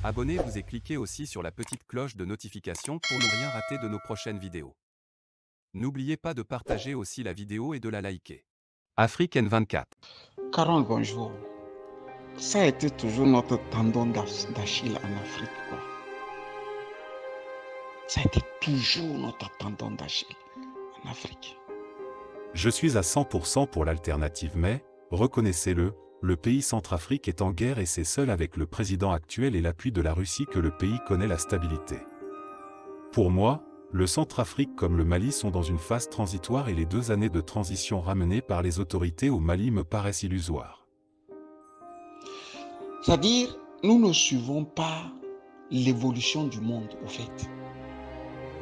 Abonnez-vous et cliquez aussi sur la petite cloche de notification pour ne rien rater de nos prochaines vidéos. N'oubliez pas de partager aussi la vidéo et de la liker. Afrique N24. Caron, bonjour. Ça a été toujours notre tendon d'Achille en Afrique, quoi. Ça a été toujours notre tendon d'Achille en Afrique. Je suis à 100% pour l'alternative, mais, reconnaissez-le, le pays Centrafrique est en guerre et c'est seul avec le président actuel et l'appui de la Russie que le pays connaît la stabilité. Pour moi, le Centrafrique comme le Mali sont dans une phase transitoire et les 2 années de transition ramenées par les autorités au Mali me paraissent illusoires. C'est-à-dire, nous ne suivons pas l'évolution du monde, au fait.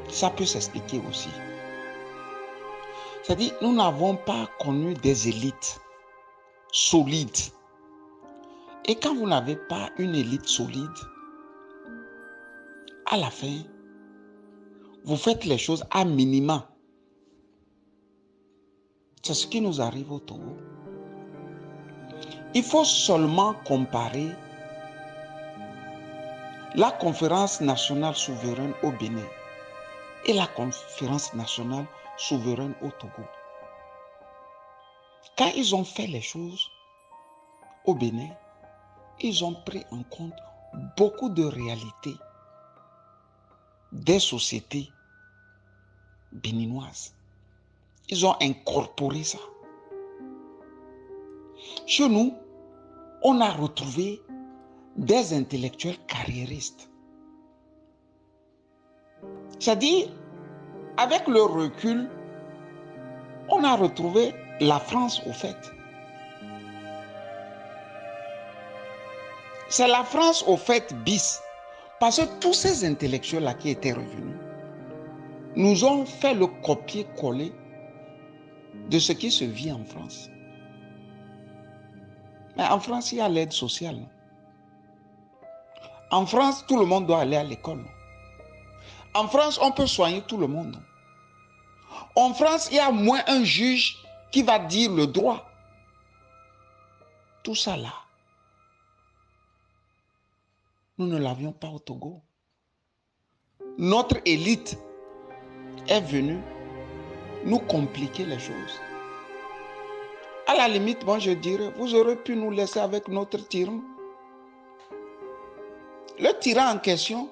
Ça peut s'expliquer aussi. C'est-à-dire, nous n'avons pas connu des élites solides. Et quand vous n'avez pas une élite solide, à la fin, vous faites les choses à minima. C'est ce qui nous arrive au Togo. Il faut seulement comparer la conférence nationale souveraine au Bénin et la conférence nationale souveraine au Togo. Quand ils ont fait les choses au Bénin, ils ont pris en compte beaucoup de réalités des sociétés béninoises. Ils ont incorporé ça. Chez nous, on a retrouvé des intellectuels carriéristes. C'est-à-dire, avec le recul, on a retrouvé la France au fait. C'est la France au fait bis. Parce que tous ces intellectuels-là qui étaient revenus nous ont fait le copier-coller de ce qui se vit en France. Mais en France, il y a l'aide sociale. Non? En France, tout le monde doit aller à l'école. Non? En France, on peut soigner tout le monde. Non? En France, il y a moins un juge qui va dire le droit. Tout ça là, nous ne l'avions pas au Togo. Notre élite est venue nous compliquer les choses. À la limite, moi je dirais, vous aurez pu nous laisser avec notre tyran. Le tyran en question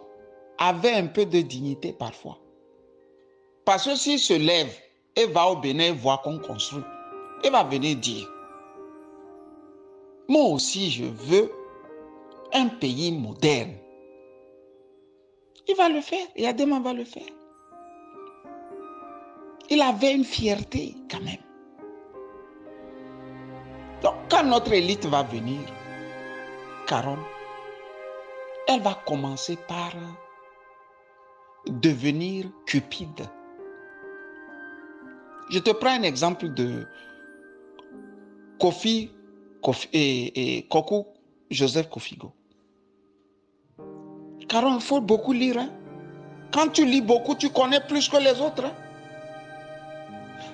avait un peu de dignité parfois. Parce que s'il se lève et va au Bénin voir qu'on construit, il va venir dire, moi aussi je veux un pays moderne. Il va le faire, Yadema va le faire. Il avait une fierté quand même. Donc quand notre élite va venir, Caron, elle va commencer par devenir cupide. Je te prends un exemple de Kokou Joseph Kofigo. Caron, il faut beaucoup lire. Hein? Quand tu lis beaucoup, tu connais plus que les autres. Hein?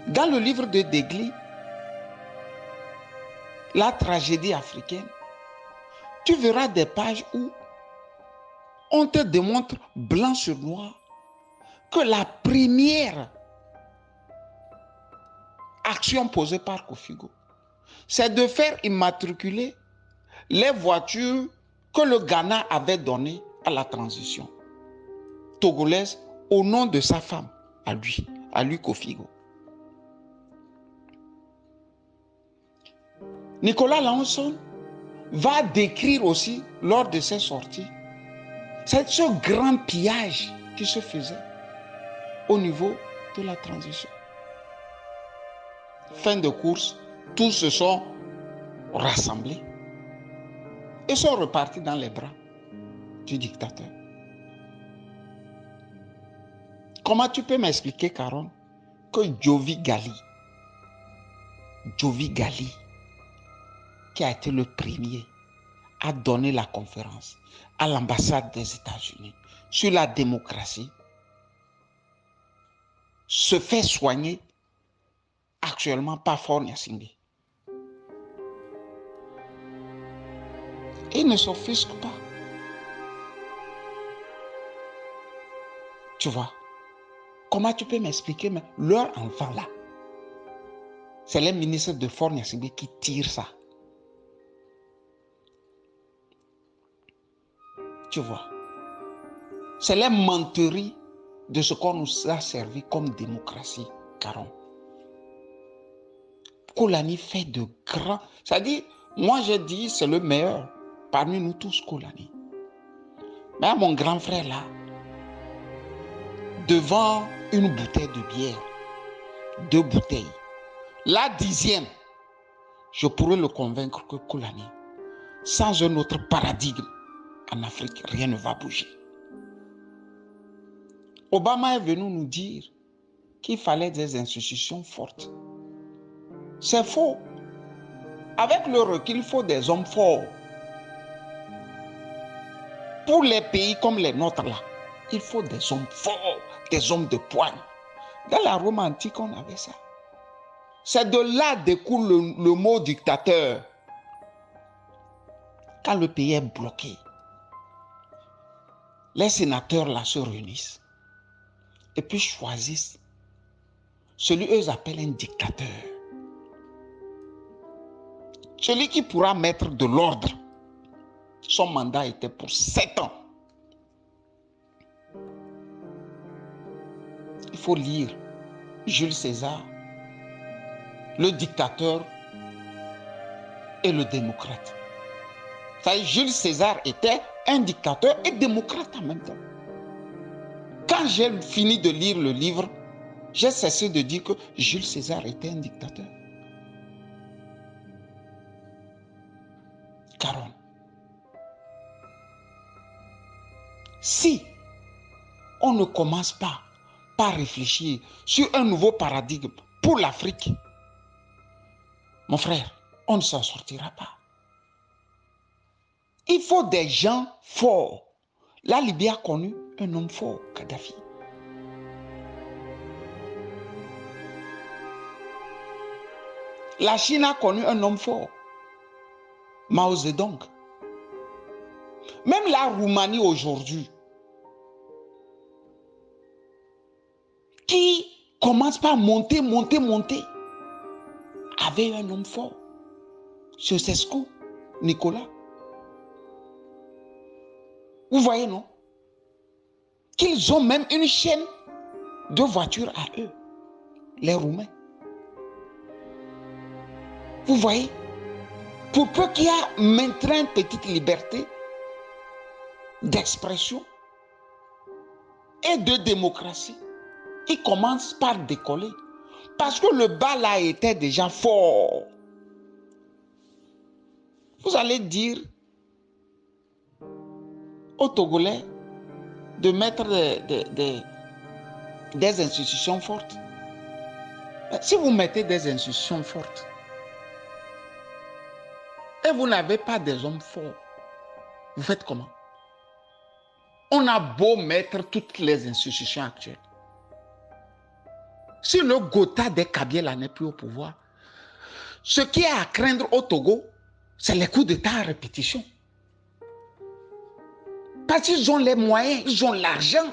Dans le livre de Degli, La tragédie africaine, tu verras des pages où on te démontre blanc sur noir que la première action posée par Kofigo, c'est de faire immatriculer les voitures que le Ghana avait données à la transition togolaise au nom de sa femme, à lui Kofigo. Nicolas Lanson va décrire aussi, lors de ses sorties, ce grand pillage qui se faisait au niveau de la transition. Fin de course, tous se sont rassemblés et sont repartis dans les bras du dictateur. Comment tu peux m'expliquer, Caron, que Jovi Gali, qui a été le premier à donner la conférence à l'ambassade des États-Unis sur la démocratie, se fait soigner actuellement par Faure Gnassingbé. Il ne s'offusque pas. Tu vois? Comment tu peux m'expliquer, mais leur enfant là, c'est les ministres de Faure Gnassingbé qui tirent ça. Tu vois? C'est les menteries de ce qu'on nous a servi comme démocratie, Caron. Koulani fait de grands... C'est-à-dire, moi j'ai dit c'est le meilleur parmi nous tous, Koulani. Mais mon grand frère là, devant une bouteille de bière, 2 bouteilles, la 10e, je pourrais le convaincre que Koulani, sans un autre paradigme en Afrique, rien ne va bouger. Obama est venu nous dire qu'il fallait des institutions fortes. C'est faux. Avec le recul, il faut des hommes forts. Pour les pays comme les nôtres là, il faut des hommes forts, des hommes de poigne. Dans la Rome antique, on avait ça. C'est de là découle le mot dictateur. Quand le pays est bloqué, les sénateurs là se réunissent et puis choisissent celui qu'eux appellent un dictateur. Celui qui pourra mettre de l'ordre. Son mandat était pour 7 ans. Il faut lire Jules César, le dictateur et le démocrate. Jules César était un dictateur et démocrate en même temps. Quand j'ai fini de lire le livre, j'ai cessé de dire que Jules César était un dictateur. Caron. Si on ne commence pas par réfléchir sur un nouveau paradigme pour l'Afrique, mon frère, on ne s'en sortira pas. Il faut des gens forts. La Libye a connu un homme fort, Kadhafi. La Chine a connu un homme fort, Mao Zedong. Même la Roumanie aujourd'hui, qui commence par monter, avait un homme fort, Ceausescu, Nicolas. Vous voyez, non? Qu'ils ont même une chaîne de voitures à eux, les Roumains. Vous voyez? Pour peu qu'il y a maintenant une petite liberté d'expression et de démocratie, ils commencent par décoller. Parce que le bas là était déjà fort. Vous allez dire aux Togolais de mettre des institutions fortes. Si vous mettez des institutions fortes et vous n'avez pas des hommes forts, vous faites comment? On a beau mettre toutes les institutions actuelles. Si le Gotha des Kabylie n'est plus au pouvoir, ce qui est à craindre au Togo, c'est les coups d'État à répétition. Parce qu'ils ont les moyens, ils ont l'argent.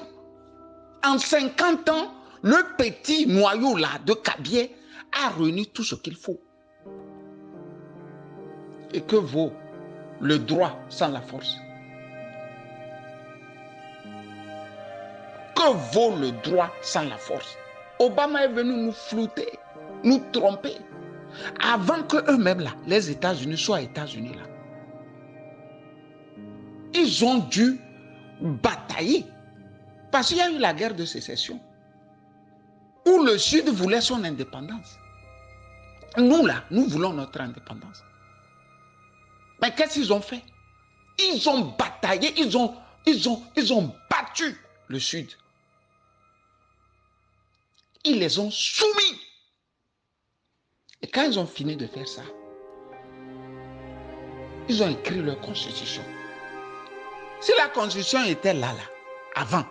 En 50 ans, le petit noyau là de Kabylie a réuni tout ce qu'il faut. Et que vaut le droit sans la force? Que vaut le droit sans la force? Obama est venu nous flouter, nous tromper. Avant que eux-mêmes là, les États-Unis soient États-Unis là. Ils ont dû batailler. Parce qu'il y a eu la guerre de sécession. Où le Sud voulait son indépendance. Nous là, nous voulons notre indépendance. Mais qu'est-ce qu'ils ont fait? Ils ont bataillé, ils ont battu le Sud. Ils les ont soumis. Et quand ils ont fini de faire ça, ils ont écrit leur constitution. Si la constitution était là, avant,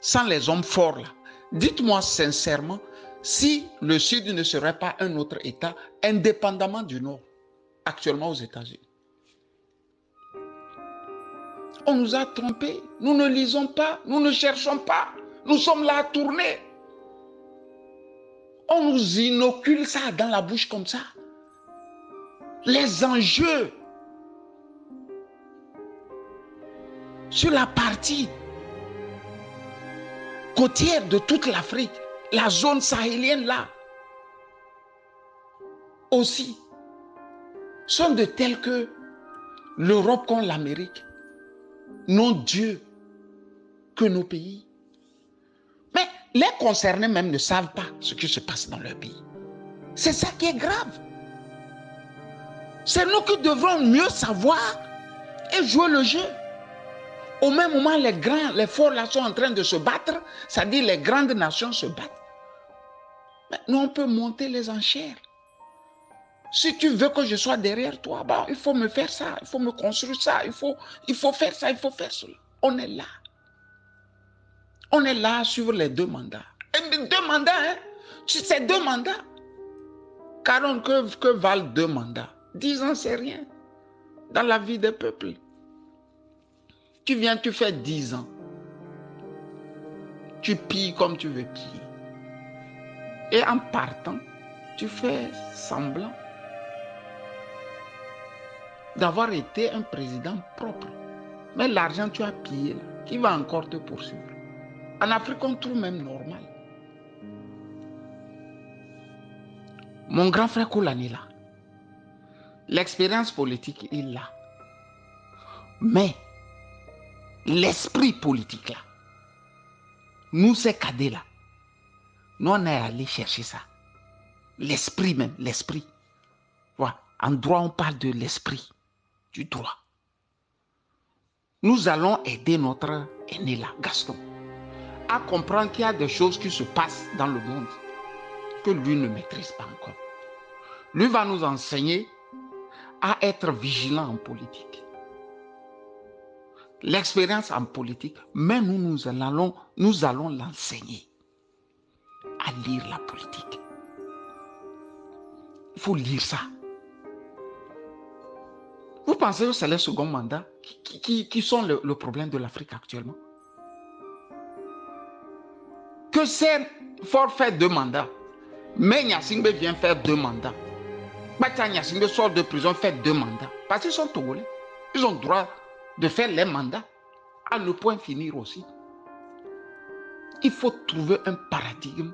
sans les hommes forts là, dites-moi sincèrement si le Sud ne serait pas un autre État indépendamment du Nord, actuellement aux États-Unis. On nous a trompés. Nous ne lisons pas, nous ne cherchons pas. Nous sommes là à tourner. On nous inocule ça dans la bouche comme ça. Les enjeux sur la partie côtière de toute l'Afrique, la zone sahélienne là, aussi, sont de tels que l'Europe comme l'Amérique n'ont Dieu que nos pays. Mais les concernés même ne savent pas ce qui se passe dans leur pays. C'est ça qui est grave. C'est nous qui devrons mieux savoir et jouer le jeu. Au même moment, les grands, les forts là sont en train de se battre, c'est-à-dire les grandes nations se battent. Mais nous, on peut monter les enchères. Si tu veux que je sois derrière toi, bah, il faut me faire ça, il faut me construire ça, il faut faire ça, il faut faire cela. On est là. On est là sur les 2 mandats. Et 2 mandats, hein? C'est 2 mandats. Car que valent 2 mandats? 10 ans, c'est rien. Dans la vie des peuples. Tu viens, tu fais 10 ans. Tu pilles comme tu veux piller. Et en partant, tu fais semblant d'avoir été un président propre. Mais l'argent tu as pillé, là, qui va encore te poursuivre? En Afrique, on trouve même normal. Mon grand frère Koulani là, l'expérience politique, il l'a. Mais l'esprit politique là, nous ces cadets là, nous on est allé chercher ça. L'esprit même, l'esprit. Voilà. En droit, on parle de l'esprit, du droit. Nous allons aider notre aîné là, Gaston, à comprendre qu'il y a des choses qui se passent dans le monde que lui ne maîtrise pas encore. Lui va nous enseigner à être vigilant en politique. L'expérience en politique, mais nous allons l'enseigner à lire la politique. Il faut lire ça. Vous pensez que c'est le second mandat qui sont le problème de l'Afrique actuellement? Que c'est fort faire 2 mandats, mais Gnassingbé vient faire 2 mandats. Batia Gnassingbé sort de prison, fait 2 mandats. Parce qu'ils sont togolais. Ils ont le droit de faire les mandats à ne point finir aussi. Il faut trouver un paradigme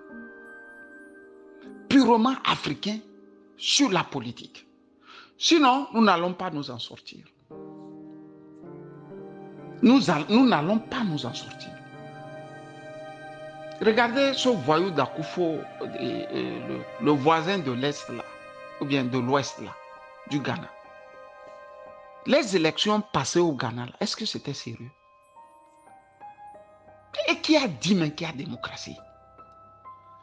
purement africain sur la politique. Sinon, nous n'allons pas nous en sortir. Nous n'allons pas nous en sortir. Regardez ce voyou d'Akufo, le voisin de l'Est là, ou bien de l'Ouest là, du Ghana. Les élections passées au Ghana, est-ce que c'était sérieux? Et qui a dit mais qu'il y a démocratie?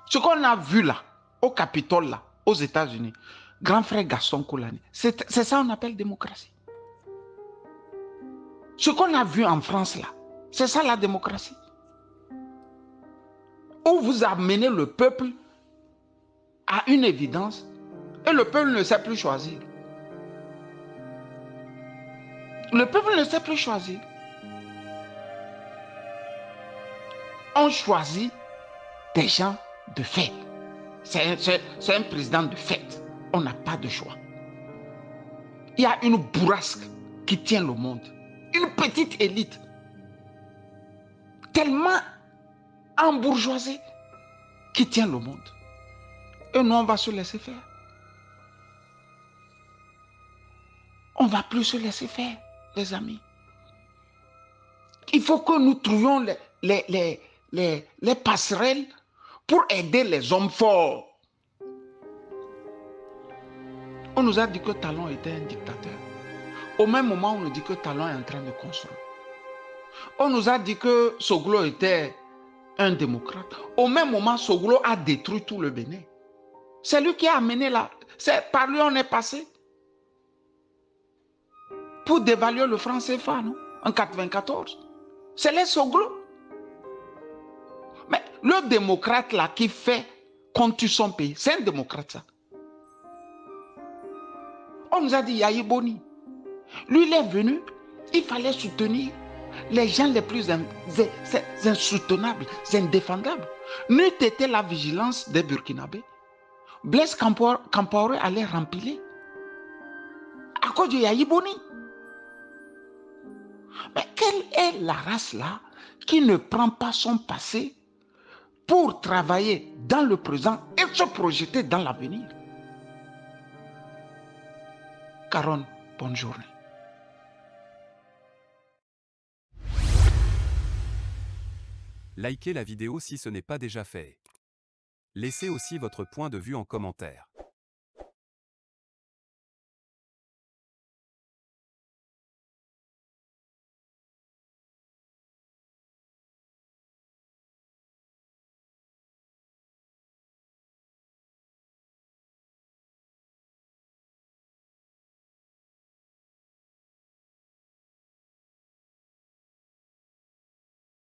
Ce qu'on a vu là, au Capitole là, aux États-Unis, grand frère Gaston Koulani, c'est ça qu'on appelle démocratie. Ce qu'on a vu en France là, c'est ça la démocratie. Où vous amenez le peuple à une évidence et le peuple ne sait plus choisir. Le peuple ne sait plus choisir. On choisit des gens de fait. C'est un président de fait. On n'a pas de choix. Il y a une bourrasque qui tient le monde. Une petite élite. Tellement embourgeoisée qui tient le monde. Et nous, on va se laisser faire. On ne va plus se laisser faire, les amis. Il faut que nous trouvions les passerelles pour aider les hommes forts. On nous a dit que Talon était un dictateur. Au même moment, on nous dit que Talon est en train de construire. On nous a dit que Soglo était un démocrate. Au même moment, Soglo a détruit tout le Bénin. C'est lui qui a amené là. C'est par lui on est passé. Pour dévaluer le franc CFA, non? En 1994. C'est les Soglo. Mais le démocrate là qui fait contre son pays, c'est un démocrate ça. On nous a dit Yahi Boni. Lui, il est venu, il fallait soutenir les gens les plus insoutenables, indéfendables. N'eût été la vigilance des Burkinabés, Blaise Compaoré allait rempiler à cause de Yahi Boni. Mais quelle est la race là qui ne prend pas son passé pour travailler dans le présent et se projeter dans l'avenir? Caron, bonne journée. Likez la vidéo si ce n'est pas déjà fait. Laissez aussi votre point de vue en commentaire.